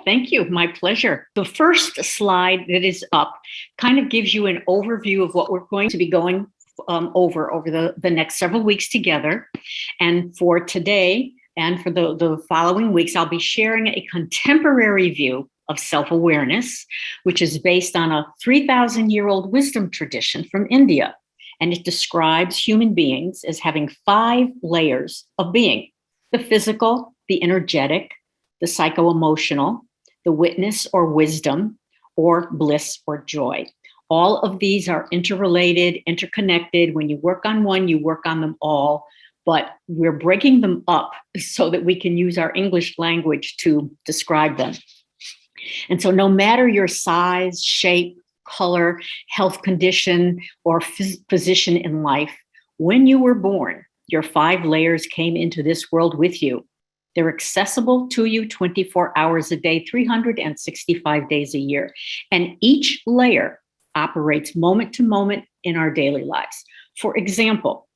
thank you. My pleasure. The first slide that is up kind of gives you an overview of what we're going to be going over the next several weeks together. And for today and for the following weeks, I'll be sharing a contemporary view of self-awareness, which is based on a 3,000-year-old wisdom tradition from India. And it describes human beings as having 5 layers of being: the physical, the energetic, the psycho-emotional, the witness or wisdom, or bliss or joy. All of these are interrelated, interconnected. When you work on one, you work on them all, but we're breaking them up so that we can use our English language to describe them. And so no matter your size, shape, color, health condition, or position in life, when you were born, your 5 layers came into this world with you. They're accessible to you 24 hours a day, 365 days a year. And each layer operates moment to moment in our daily lives. For example,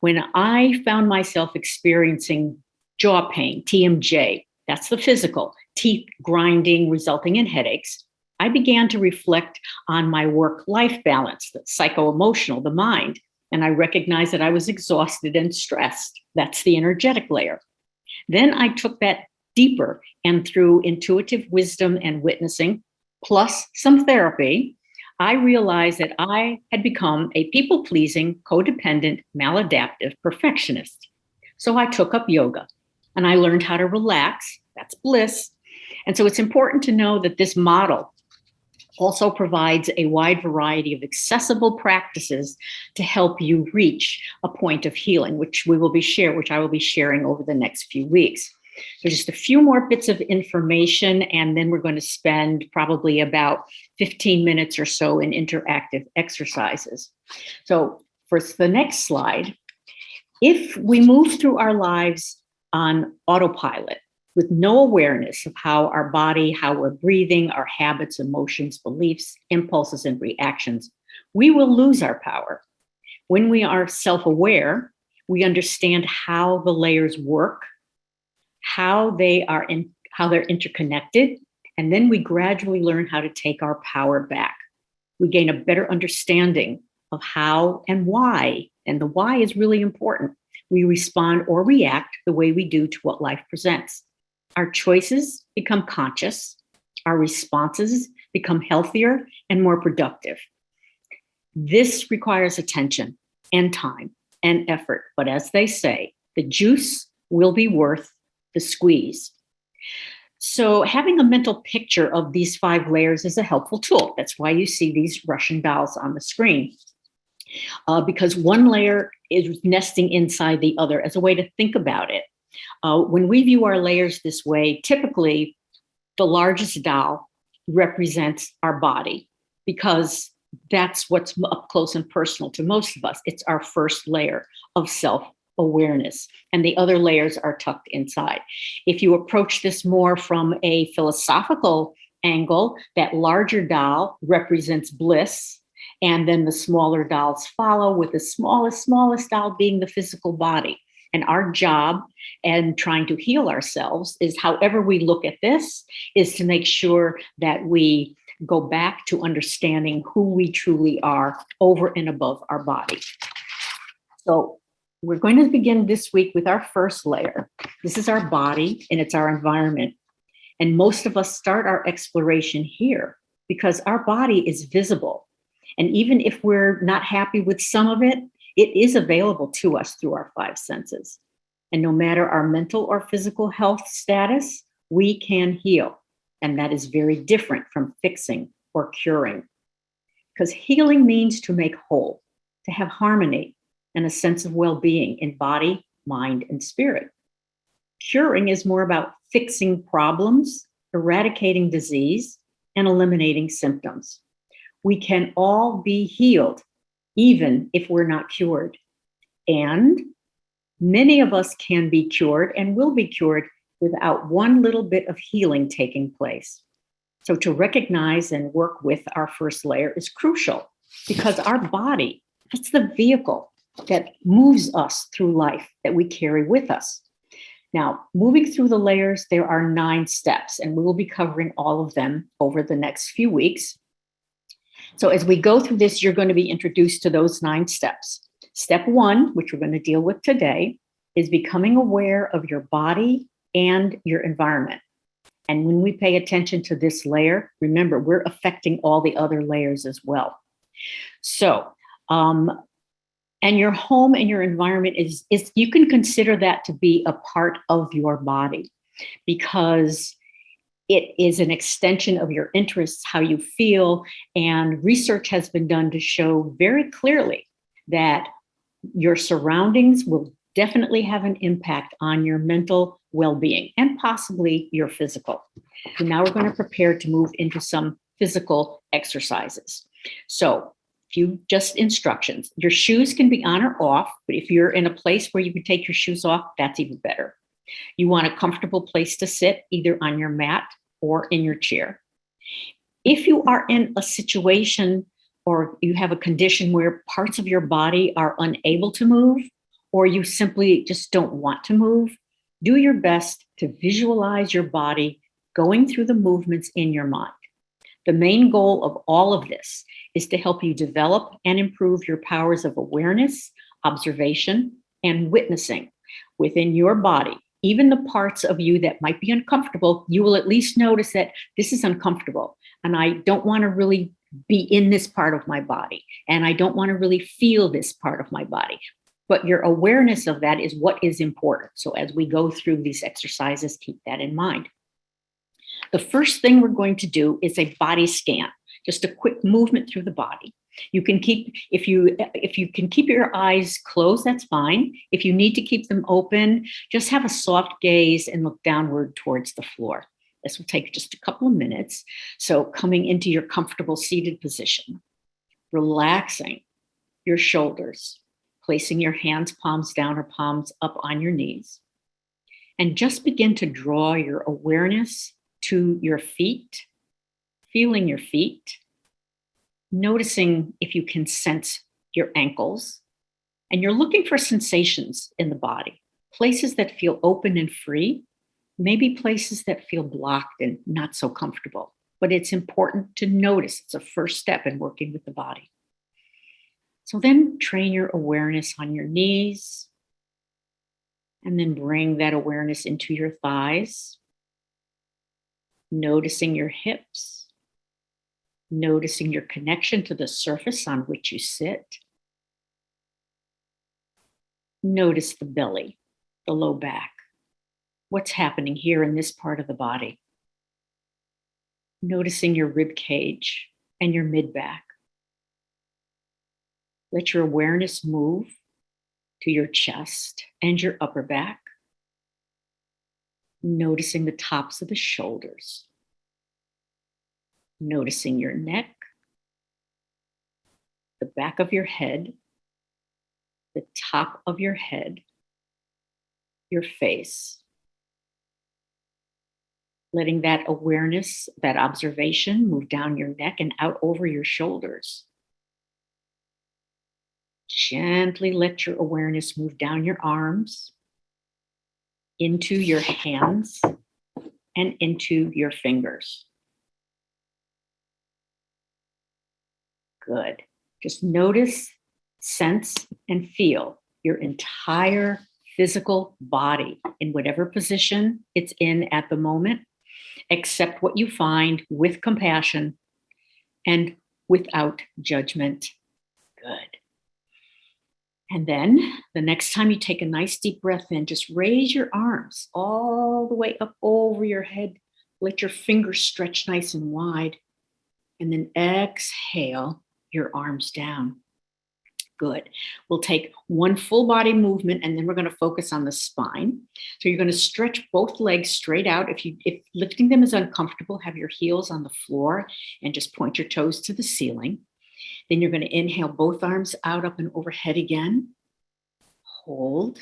when I found myself experiencing jaw pain, TMJ, that's the physical, teeth grinding, resulting in headaches, I began to reflect on my work-life balance, the psycho-emotional, the mind, and I recognized that I was exhausted and stressed. That's the energetic layer. Then I took that deeper, and through intuitive wisdom and witnessing, plus some therapy, I realized that I had become a people-pleasing, codependent, maladaptive perfectionist. So I took up yoga, and I learned how to relax. That's bliss. And so it's important to know that this model also provides a wide variety of accessible practices to help you reach a point of healing, which I will be sharing over the next few weeks. So just a few more bits of information, and then we're going to spend probably about 15 minutes or so in interactive exercises. So for the next slide, if we move through our lives on autopilot, with no awareness of how our body, how we're breathing, our habits, emotions, beliefs, impulses, and reactions, we will lose our power. When we are self-aware, we understand how the layers work, how they're interconnected, and then we gradually learn how to take our power back. We gain a better understanding of how and why, and the why is really important. We respond or react the way we do to what life presents. Our choices become conscious, our responses become healthier and more productive. This requires attention and time and effort, but as they say, the juice will be worth the squeeze. So having a mental picture of these 5 layers is a helpful tool. That's why you see these Russian dolls on the screen, because one layer is nesting inside the other as a way to think about it. When we view our layers this way, typically the largest doll represents our body, because that's what's up close and personal to most of us. It's our first layer of self-awareness, and the other layers are tucked inside. If you approach this more from a philosophical angle, that larger doll represents bliss, and then the smaller dolls follow, with the smallest doll being the physical body. And our job and trying to heal ourselves is, however we look at this, is to make sure that we go back to understanding who we truly are over and above our body. So we're going to begin this week with our first layer. This is our body, and it's our environment. And most of us start our exploration here because our body is visible. And even if we're not happy with some of it, it is available to us through our 5 senses. And no matter our mental or physical health status, we can heal. And that is very different from fixing or curing. Because healing means to make whole, to have harmony and a sense of well-being in body, mind, and spirit. Curing is more about fixing problems, eradicating disease, and eliminating symptoms. We can all be healed, even if we're not cured. And many of us can be cured and will be cured without one little bit of healing taking place. So to recognize and work with our first layer is crucial, because our body, it's the vehicle that moves us through life that we carry with us. Now, moving through the layers, there are 9 steps, and we will be covering all of them over the next few weeks. So as we go through this, you're going to be introduced to those 9 steps. Step 1, which we're going to deal with today, is becoming aware of your body and your environment. And when we pay attention to this layer, remember, we're affecting all the other layers as well. So, and your home and your environment is you can consider that to be a part of your body, because it is an extension of your interests, how you feel. And research has been done to show very clearly that your surroundings will definitely have an impact on your mental well-being and possibly your physical. So now we're going to prepare to move into some physical exercises. So few just instructions. Your shoes can be on or off, but if you're in a place where you can take your shoes off, that's even better. You want a comfortable place to sit, either on your mat or in your chair. If you are in a situation or you have a condition where parts of your body are unable to move, or you simply just don't want to move, do your best to visualize your body going through the movements in your mind. The main goal of all of this is to help you develop and improve your powers of awareness, observation, and witnessing within your body. Even the parts of you that might be uncomfortable, you will at least notice that this is uncomfortable, and I don't want to really be in this part of my body, and I don't want to really feel this part of my body. But your awareness of that is what is important. So as we go through these exercises, keep that in mind. The first thing we're going to do is a body scan, just a quick movement through the body. You can keep, if you can keep your eyes closed, that's fine. If you need to keep them open, just have a soft gaze and look downward towards the floor. This will take just a couple of minutes. So coming into your comfortable seated position, relaxing your shoulders, placing your hands palms down or palms up on your knees, and just begin to draw your awareness to your feet, feeling your feet, noticing if you can sense your ankles, and you're looking for sensations in the body, places that feel open and free, maybe places that feel blocked and not so comfortable. But it's important to notice. It's a first step in working with the body. So then train your awareness on your knees, and then bring that awareness into your thighs, noticing your hips, noticing your connection to the surface on which you sit. Notice the belly, the low back. What's happening here in this part of the body? Noticing your rib cage and your mid-back. Let your awareness move to your chest and your upper back. Noticing the tops of the shoulders. Noticing your neck, the back of your head, the top of your head, your face. Letting that awareness, that observation move down your neck and out over your shoulders. Gently let your awareness move down your arms, into your hands, and into your fingers. Good. Just notice, sense, and feel your entire physical body in whatever position it's in at the moment. Accept what you find with compassion and without judgment. Good. And then the next time you take a nice deep breath in, just raise your arms all the way up over your head. Let your fingers stretch nice and wide. And then exhale your arms down. Good. We'll take one full body movement, and then we're going to focus on the spine. So you're going to stretch both legs straight out. If lifting them is uncomfortable, have your heels on the floor and just point your toes to the ceiling. Then you're going to inhale both arms out, up and overhead again. Hold.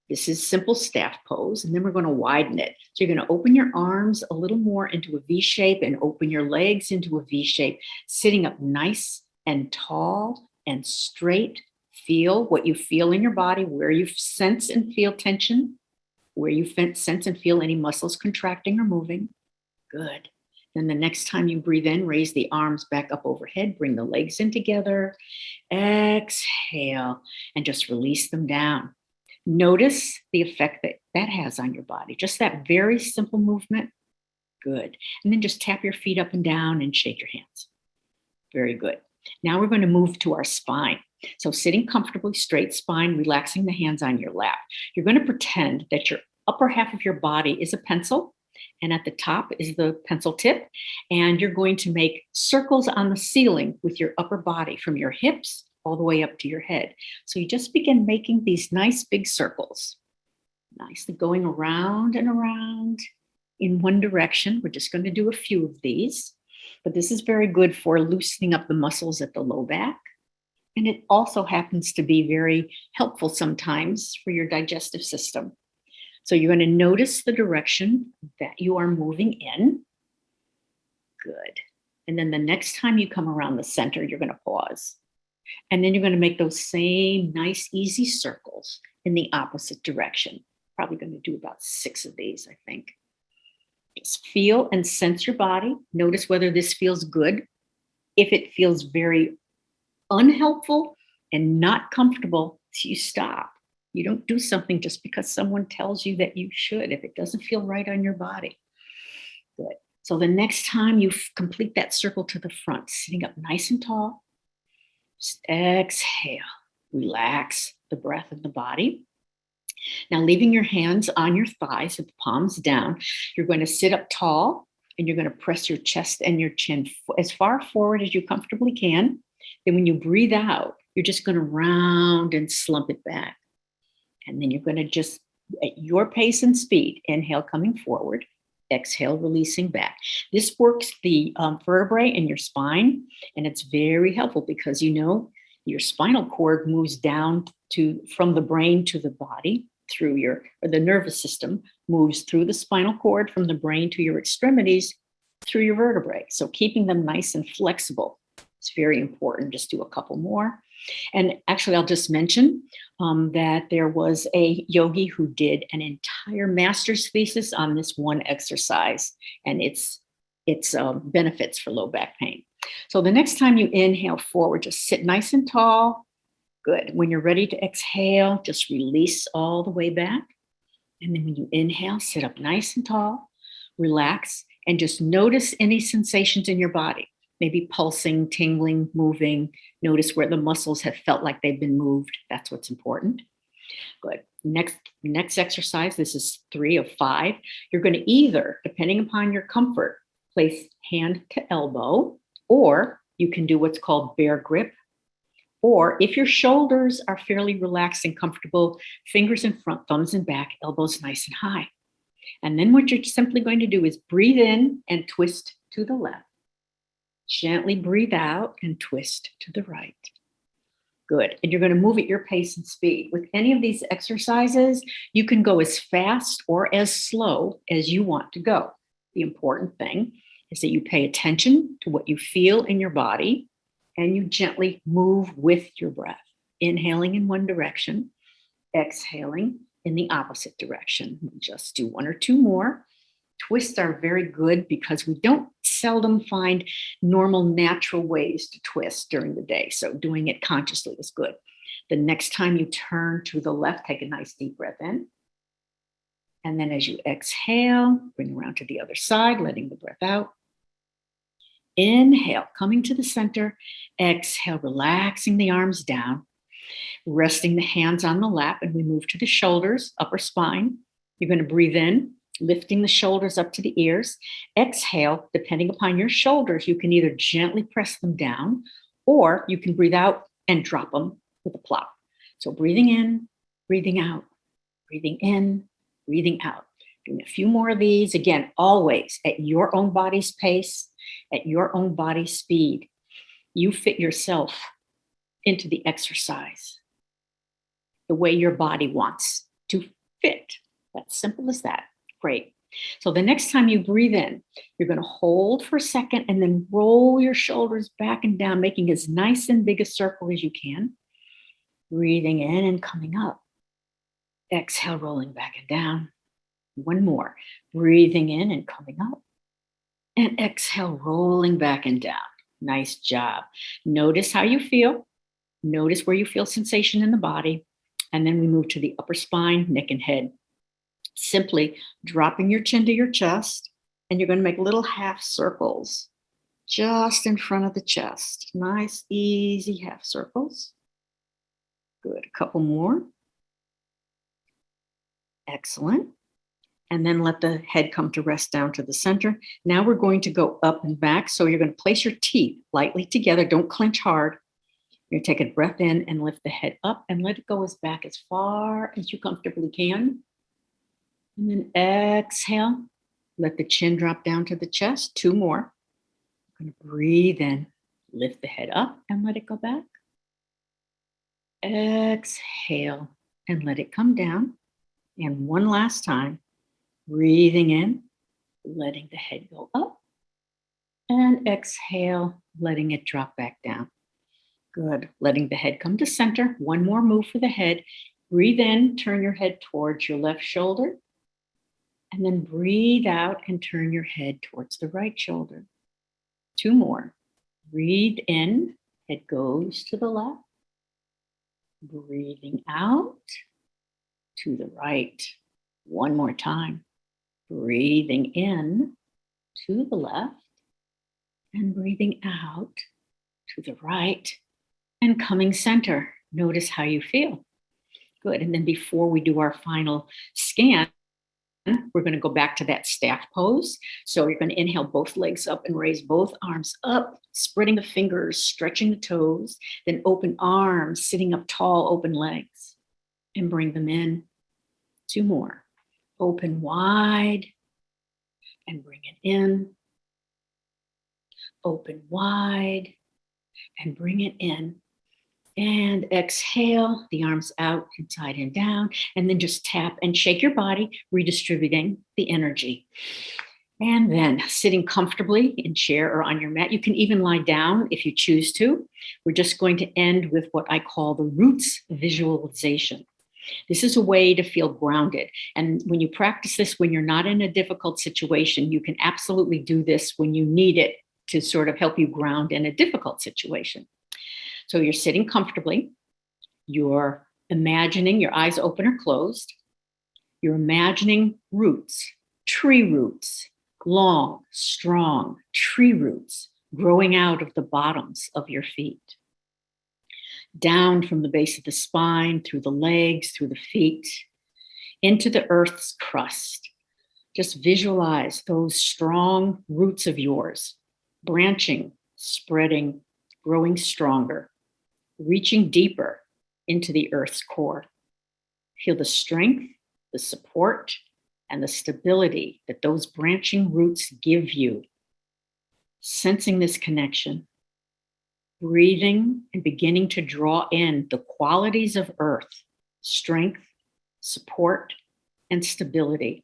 This is simple staff pose, and then we're going to widen it. So you're going to open your arms a little more into a V shape and open your legs into a V shape, sitting up nice and tall and straight. Feel what you feel in your body, where you sense and feel tension. where you sense and feel any muscles contracting or moving. Good. Then the next time you breathe in, raise the arms back up overhead, bring the legs in together. Exhale, and just release them down. Notice the effect that that has on your body. Just that very simple movement. Good. And then just tap your feet up and down and shake your hands. Very good. Now we're going to move to our spine. So sitting comfortably, straight spine, relaxing the hands on your lap. You're going to pretend that your upper half of your body is a pencil, and at the top is the pencil tip. And you're going to make circles on the ceiling with your upper body from your hips all the way up to your head. So you just begin making these nice big circles, nicely going around and around in one direction. We're just going to do a few of these, but this is very good for loosening up the muscles at the low back. And it also happens to be very helpful sometimes for your digestive system. So you're going to notice the direction that you are moving in. Good. And then the next time you come around the center, you're going to pause. And then you're going to make those same nice, easy circles in the opposite direction. Probably going to do about 6 of these, I think. Just feel and sense your body. Notice whether this feels good. If it feels very unhelpful and not comfortable, you stop. You don't do something just because someone tells you that you should, if it doesn't feel right on your body. Good. So the next time you complete that circle to the front, sitting up nice and tall, just exhale, relax the breath of the body. Now, leaving your hands on your thighs with the palms down, you're going to sit up tall and you're going to press your chest and your chin as far forward as you comfortably can. Then when you breathe out, you're just going to round and slump it back. And then you're going to just, at your pace and speed, inhale coming forward, exhale releasing back. This works the vertebrae in your spine, and it's very helpful because your spinal cord moves down from the brain to the body through the nervous system moves through the spinal cord from the brain to your extremities through your vertebrae. So keeping them nice and flexible is very important. Just do a couple more. And actually, I'll just mention that there was a yogi who did an entire master's thesis on this one exercise and its benefits for low back pain. So the next time you inhale forward, just sit nice and tall. Good. When you're ready to exhale, just release all the way back. And then when you inhale, sit up nice and tall, relax, and just notice any sensations in your body. Maybe pulsing, tingling, moving. Notice where the muscles have felt like they've been moved. That's what's important. Good. Next exercise, this is 3 of 5. You're going to either, depending upon your comfort, place hand to elbow, or you can do what's called bear grip. Or if your shoulders are fairly relaxed and comfortable, fingers in front, thumbs in back, elbows nice and high. And then what you're simply going to do is breathe in and twist to the left. Gently breathe out and twist to the right. Good. And you're going to move at your pace and speed. With any of these exercises, you can go as fast or as slow as you want to go. The important thing is that you pay attention to what you feel in your body and you gently move with your breath, inhaling in one direction, exhaling in the opposite direction. Just do 1 or 2 more. Twists are very good because we don't seldom find normal, natural ways to twist during the day. So doing it consciously is good. The next time you turn to the left, take a nice deep breath in. And then as you exhale, bring around to the other side, letting the breath out. Inhale, coming to the center. Exhale, relaxing the arms down, resting the hands on the lap, and we move to the shoulders, upper spine. You're going to breathe in, lifting the shoulders up to the ears. Exhale, depending upon your shoulders, you can either gently press them down or you can breathe out and drop them with a plop. So breathing in, breathing out, breathing in, breathing out. Doing a few more of these. Again, always at your own body's pace, at your own body's speed. You fit yourself into the exercise the way your body wants to fit. That's simple as that. Great. So the next time you breathe in, you're going to hold for a second and then roll your shoulders back and down, making as nice and big a circle as you can. Breathing in and coming up. Exhale, rolling back and down. One more. Breathing in and coming up. And exhale, rolling back and down. Nice job. Notice how you feel. Notice where you feel sensation in the body. And then we move to the upper spine, neck and head. Simply dropping your chin to your chest. And you're going to make little half circles just in front of the chest. Nice, easy half circles. Good. A couple more. Excellent. And then let the head come to rest down to the center. Now we're going to go up and back. So you're going to place your teeth lightly together. Don't clench hard. You're going to take a breath in and lift the head up and let it go as back as far as you comfortably can. And then exhale. Let the chin drop down to the chest. Two more. You're going to breathe in. Lift the head up and let it go back. Exhale and let it come down. And one last time. Breathing in, letting the head go up, and exhale, letting it drop back down. Good. Letting the head come to center. One more move for the head. Breathe in, turn your head towards your left shoulder, and then breathe out and turn your head towards the right shoulder. Two more. Breathe in, head goes to the left. Breathing out to the right. One more time. Breathing in to the left and breathing out to the right and coming center. Notice how you feel. Good. And then before we do our final scan, we're going to go back to that staff pose. So you're going to inhale both legs up and raise both arms up, spreading the fingers, stretching the toes, then open arms, sitting up tall, open legs, and bring them in. Two more. Open wide and bring it in. Open wide and bring it in. And exhale, the arms out, inside and down. And then just tap and shake your body, redistributing the energy. And then sitting comfortably in chair or on your mat. You can even lie down if you choose to. We're just going to end with what I call the roots visualization. This is a way to feel grounded. And when you practice this, when you're not in a difficult situation, you can absolutely do this when you need it to sort of help you ground in a difficult situation. So you're sitting comfortably. You're imagining your eyes open or closed. You're imagining roots, tree roots, long, strong tree roots growing out of the bottoms of your feet. Down from the base of the spine, through the legs, through the feet, into the earth's crust. Just visualize those strong roots of yours, branching, spreading, growing stronger, reaching deeper into the earth's core. Feel the strength, the support, and the stability that those branching roots give you. Sensing this connection. Breathing and beginning to draw in the qualities of earth, strength, support, and stability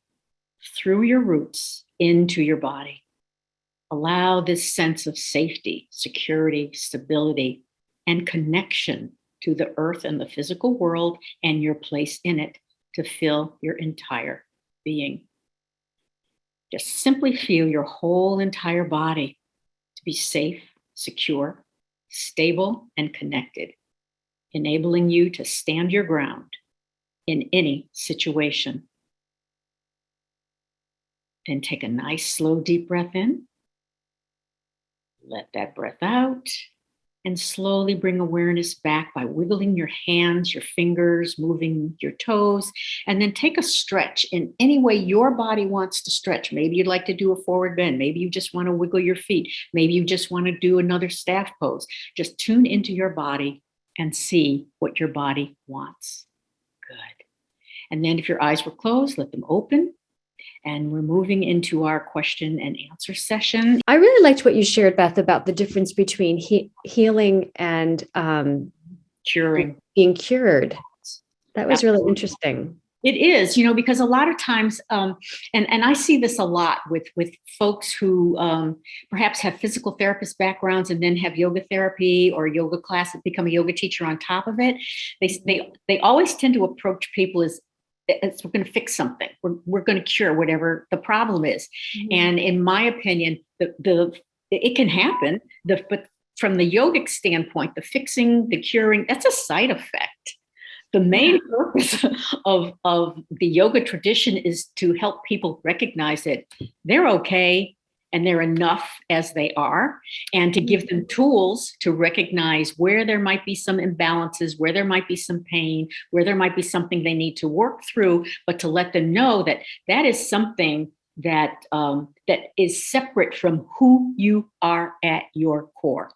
through your roots into your body. Allow this sense of safety, security, stability, and connection to the earth and the physical world and your place in it to fill your entire being. Just simply feel your whole entire body to be safe, secure, stable, and connected, enabling you to stand your ground in any situation. Then take a nice, slow, deep breath in. Let that breath out and slowly bring awareness back by wiggling your hands, your fingers, moving your toes, and then take a stretch in any way your body wants to stretch. Maybe you'd like to do a forward bend. Maybe you just want to wiggle your feet. Maybe you just want to do another staff pose. Just tune into your body and see what your body wants. Good. And then if your eyes were closed, let them open. And we're moving into our question and answer session. I really liked what you shared, Beth, about the difference between healing and curing. Being cured. That was really interesting. It is, because a lot of times, and I see this a lot with folks who perhaps have physical therapist backgrounds and then have yoga therapy or yoga class and become a yoga teacher on top of it. They always tend to approach people as we're going to fix something. We're going to cure whatever the problem is. Mhm. And in my opinion, it can happen. But from the yogic standpoint, the fixing, the curing, that's a side effect. The main purpose of the yoga tradition is to help people recognize that they're okay and they're enough as they are, and to give them tools to recognize where there might be some imbalances, where there might be some pain, where there might be something they need to work through, but to let them know that that is something that that is separate from who you are at your core.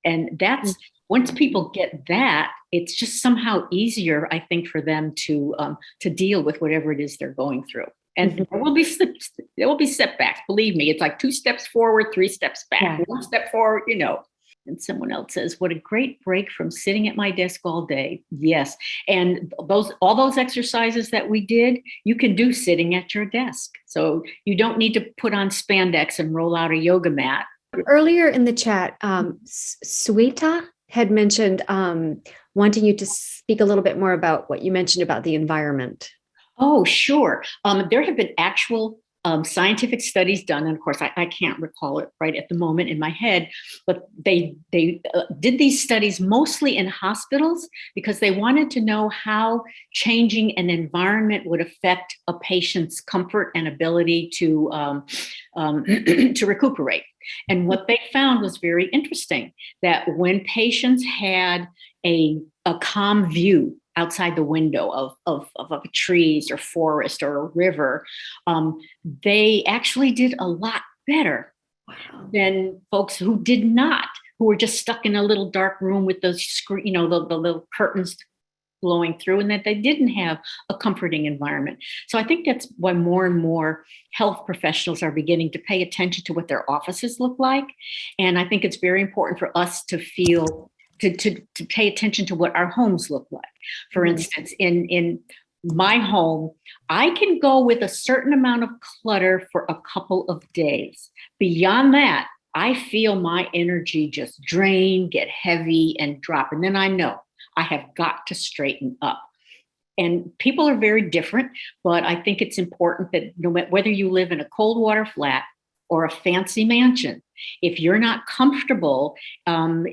And that's once people get that, it's just somehow easier, I think, for them to deal with whatever it is they're going through. And there will be setbacks. Believe me, it's like 2 steps forward, 3 steps back, 1 step forward, And someone else says, "What a great break from sitting at my desk all day." Yes, and all those exercises that we did, you can do sitting at your desk. So you don't need to put on spandex and roll out a yoga mat. Earlier in the chat, Sweta had mentioned wanting you to speak a little bit more about what you mentioned about the environment. Oh, sure. There have been actual scientific studies done, and of course, I can't recall it right at the moment in my head, but they did these studies mostly in hospitals because they wanted to know how changing an environment would affect a patient's comfort and ability to to recuperate. And what they found was very interesting, that when patients had a calm view outside the window of trees or forest or a river, they actually did a lot better than folks who did not, who were just stuck in a little dark room with those the little curtains blowing through, and that they didn't have a comforting environment. So I think that's why more and more health professionals are beginning to pay attention to what their offices look like. And I think it's very important for us to feel to pay attention to what our homes look like. For instance, in my home, I can go with a certain amount of clutter for a couple of days. Beyond that, I feel my energy just drain, get heavy, and drop. And then I know I have got to straighten up. And people are very different, but I think it's important that no matter whether you live in a cold water flat or a fancy mansion, if you're not comfortable and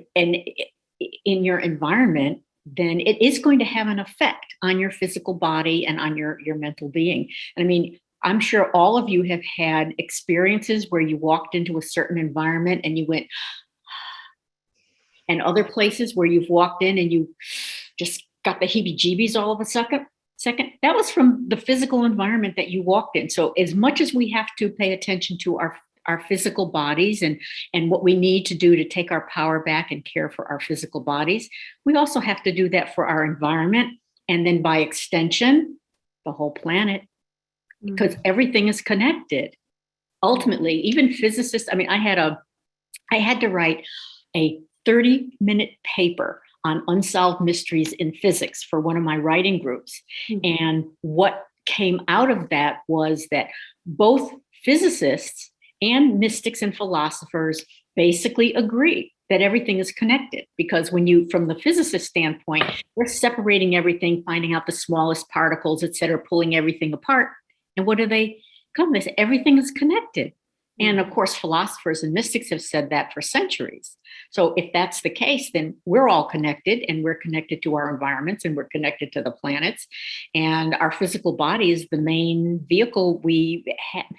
in your environment, then it is going to have an effect on your physical body and on your mental being. And I mean, I'm sure all of you have had experiences where you walked into a certain environment and you went, and other places where you've walked in and you just got the heebie-jeebies all of a second. That was from the physical environment that you walked in. So as much as we have to pay attention to our physical bodies and what we need to do to take our power back and care for our physical bodies, we also have to do that for our environment, and then by extension, the whole planet, because everything is connected. Ultimately, even physicists, I mean, I had to write a 30-minute paper on unsolved mysteries in physics for one of my writing groups. And what came out of that was that both physicists and mystics and philosophers basically agree that everything is connected, because when you, from the physicist standpoint, we're separating everything, finding out the smallest particles, et cetera, pulling everything apart. And what do they come? They say everything is connected. And of course, philosophers and mystics have said that for centuries. So if that's the case, then we're all connected, and we're connected to our environments, and we're connected to the planets. And our physical body is the main vehicle we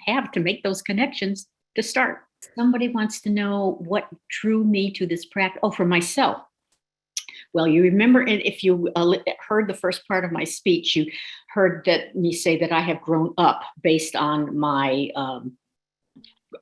have to make those connections to start. Somebody wants to know what drew me to this practice. Oh, for myself. Well, you remember, if you heard the first part of my speech, you heard that me say that I have grown up based on my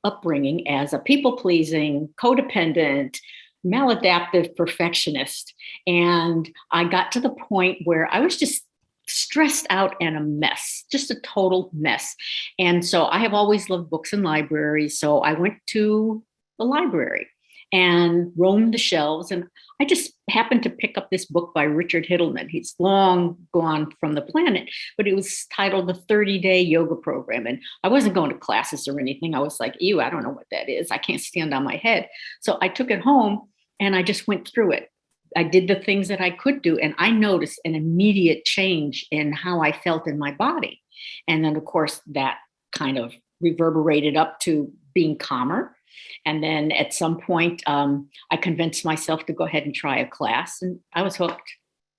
upbringing as a people-pleasing, codependent, maladaptive perfectionist. And I got to the point where I was just stressed out and a mess, just a total mess. And so I have always loved books and libraries. So I went to the library and roamed the shelves. And I just happened to pick up this book by Richard Hittleman. He's long gone from the planet, but it was titled The 30-Day Yoga Program. And I wasn't going to classes or anything. I was like, ew, I don't know what that is. I can't stand on my head. So I took it home and I just went through it. I did the things that I could do, and I noticed an immediate change in how I felt in my body. And then, of course, that kind of reverberated up to being calmer. And then at some point, I convinced myself to go ahead and try a class, and I was hooked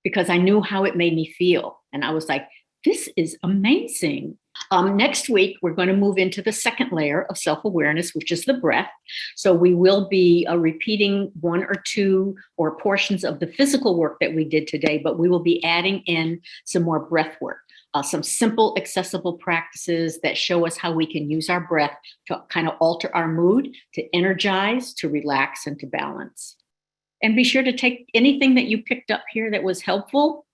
because I knew how it made me feel. And I was like, this is amazing. Next week, we're going to move into the second layer of self-awareness, which is the breath. So we will be repeating one or two or portions of the physical work that we did today, but we will be adding in some more breath work, some simple, accessible practices that show us how we can use our breath to kind of alter our mood, to energize, to relax, and to balance. And be sure to take anything that you picked up here that was helpful,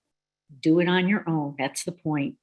do it on your own. That's the point.